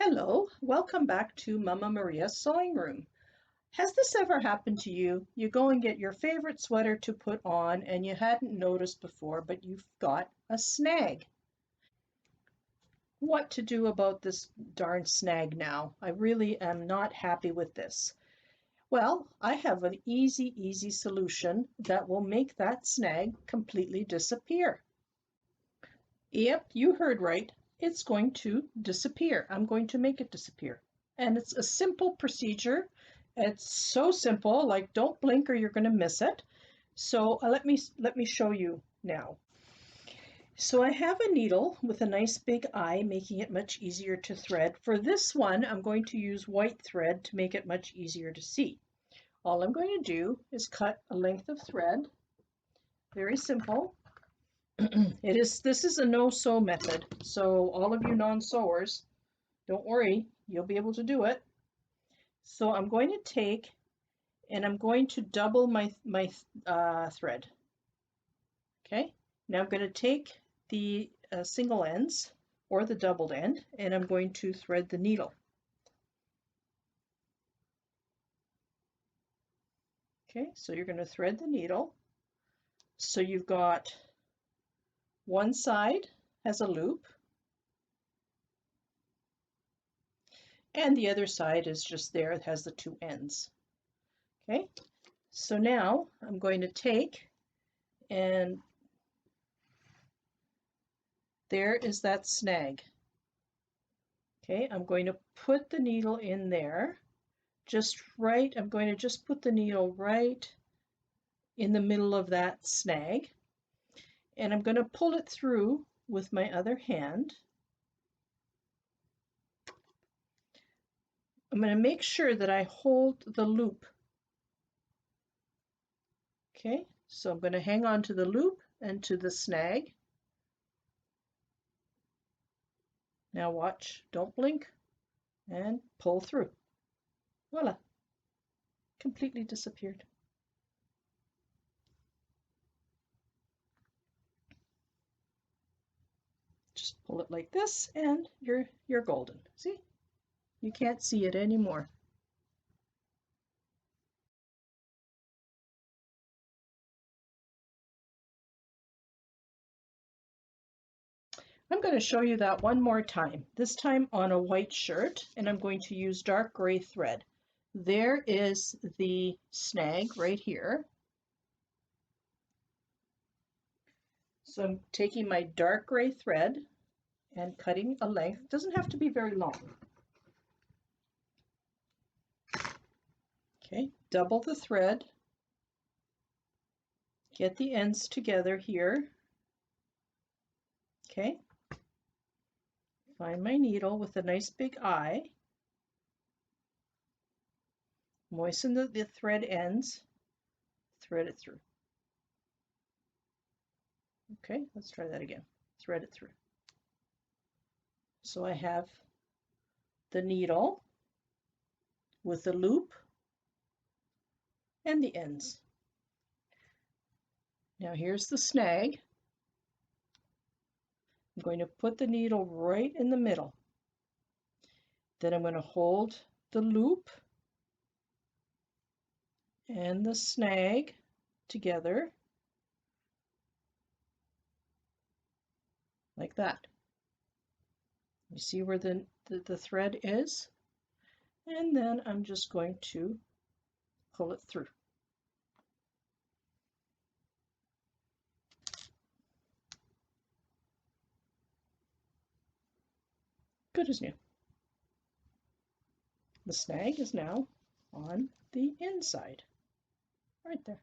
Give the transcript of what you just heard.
Hello, welcome back to Mama Maria's sewing room. Has this ever happened to you? You go and get your favorite sweater to put on and you hadn't noticed before, but you've got a snag. What to do about this darn snag now? I really am not happy with this. Well, I have an easy solution that will make that snag completely disappear. Yep, you heard right. It's going to disappear. I'm going to make it disappear. And it's a simple procedure. It's so simple, like don't blink or you're going to miss it. So let me show you now. So I have a needle with a nice big eye, making it much easier to thread. For this one, I'm going to use white thread to make it much easier to see. All I'm going to do is cut a length of thread. Very simple. This is a no-sew method, so all of you non-sewers, don't worry, you'll be able to do it. So I'm going to take and I'm going to double my thread. Okay, now I'm going to take the single ends or the doubled end and I'm going to thread the needle. Okay, so you're going to thread the needle. So you've got one side has a loop and the other side is just there, it has the two ends. Okay, so now I'm going to take and there is that snag. Okay, I'm going to put the needle in there, I'm going to just put the needle right in the middle of that snag, and I'm going to pull it through with my other hand. I'm going to make sure that I hold the loop. Okay, so I'm going to hang on to the loop and to the snag. Now watch, don't blink, and pull through. Voila, completely disappeared. Just pull it like this and you're golden. See? You can't see it anymore. I'm going to show you that one more time, this time on a white shirt, and I'm going to use dark gray thread. There is the snag right here. So I'm taking my dark gray thread and cutting a length. It doesn't have to be very long. Okay, double the thread, get the ends together here. Okay, find my needle with a nice big eye, moisten the thread ends, thread it through. Okay, let's try that again. Thread it through. So I have the needle with the loop and the ends. Now here's the snag. I'm going to put the needle right in the middle. Then I'm going to hold the loop and the snag together like that. You see where the thread is? And then I'm just going to pull it through. Good as new. The snag is now on the inside, right there.